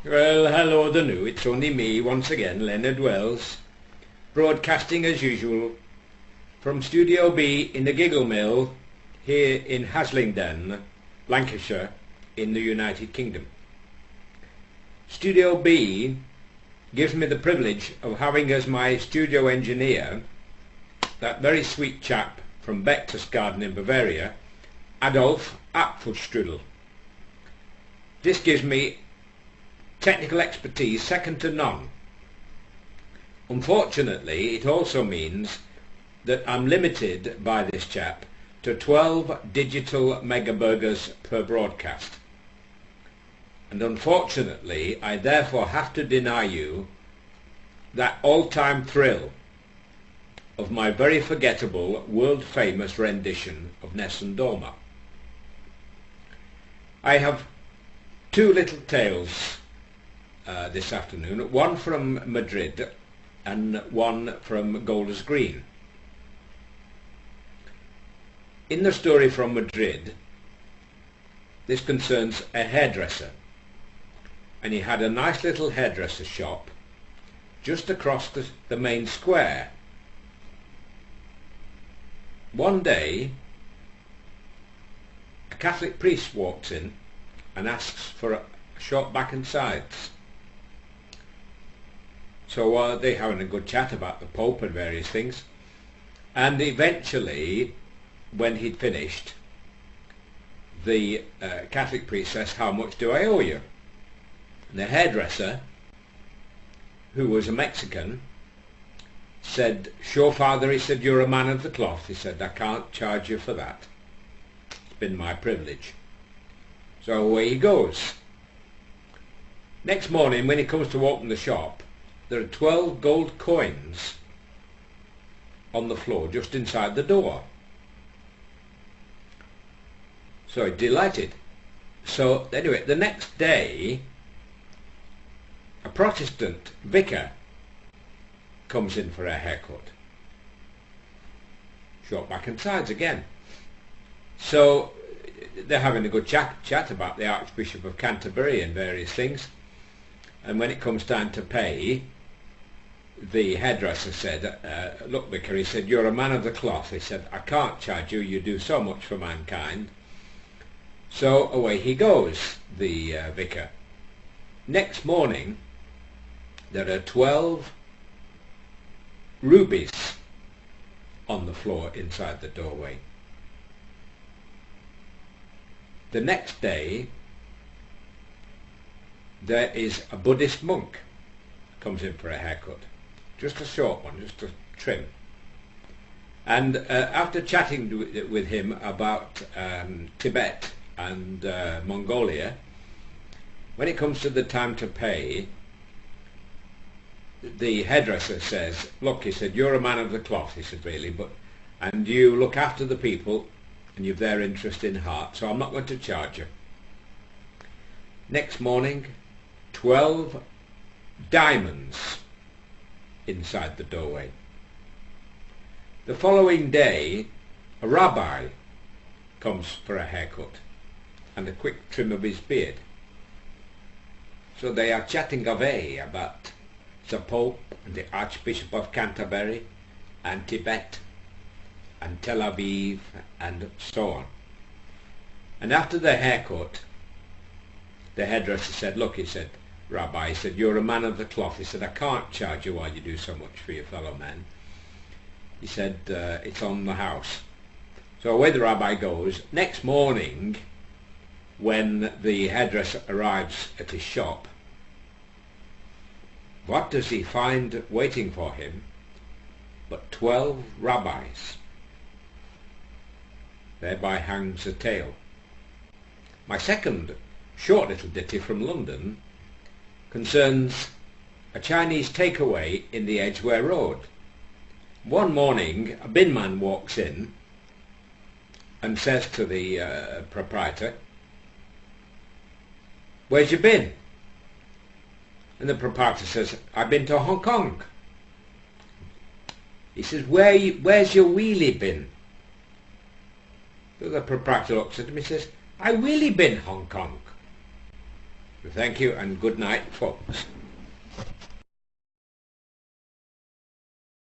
Well, hello the new, it's only me once again, Leonard Wells, broadcasting as usual from Studio B in the Giggle Mill here in Haslingden, Lancashire in the United Kingdom. Studio B gives me the privilege of having as my studio engineer that very sweet chap from Berchtesgaden in Bavaria, Adolf Apfelstrudel. This gives me technical expertise second to none. Unfortunately, it also means that I'm limited by this chap to 12 digital megaburgers per broadcast. And unfortunately, I therefore have to deny you that all-time thrill of my very forgettable, world-famous rendition of Nessun Dorma. I have two little tales this afternoon, one from Madrid and one from Golders Green. In the story from Madrid, this concerns a hairdresser, and he had a nice little hairdresser shop just across the main square. One day a Catholic priest walks in and asks for a short back and sides. So they're having a good chat about the Pope and various things, and eventually, when he'd finished, the Catholic priest says, "How much do I owe you?" And the hairdresser, who was a Mexican, said, "Sure, Father," he said, "you're a man of the cloth." He said, "I can't charge you for that. It's been my privilege." So away he goes. Next morning, when he comes to open the shop, there are 12 gold coins on the floor just inside the door. So he's delighted. So anyway, the next day, a Protestant vicar comes in for a haircut. Short back and sides again. So they're having a good chat about the Archbishop of Canterbury and various things. And when it comes time to pay, the hairdresser said, "Look, vicar," he said, "you're a man of the cloth." He said, "I can't charge you, you do so much for mankind." So away he goes, the vicar. Next morning, there are 12 rubies on the floor inside the doorway. The next day, there is a Buddhist monk comes in for a haircut. Just a short one, just a trim. And after chatting with him about Tibet and Mongolia, when it comes to the time to pay, the hairdresser says, "Look," he said, "you're a man of the cloth," he said, "really, and you look after the people and you've their interest in heart, so I'm not going to charge you." Next morning, 12 diamonds inside the doorway. The following day, a rabbi comes for a haircut and a quick trim of his beard. So they are chatting away about the Pope and the Archbishop of Canterbury and Tibet and Tel Aviv and so on. And after the haircut, the hairdresser said, "Look," he said, "Rabbi," he said, "you're a man of the cloth." He said, "I can't charge you while you do so much for your fellow men." He said, "It's on the house." So away the rabbi goes. Next morning, when the hairdresser arrives at his shop, what does he find waiting for him but 12 rabbis? Thereby hangs a tale. My second short little ditty from London concerns a Chinese takeaway in the Edgware Road. One morning, a bin man walks in and says to the proprietor, "Where's your bin?" And the proprietor says, "I've been to Hong Kong." He says, "Where's your wheelie bin?" So the proprietor looks at him and says, "I really been Hong Kong." Thank you and good night, folks.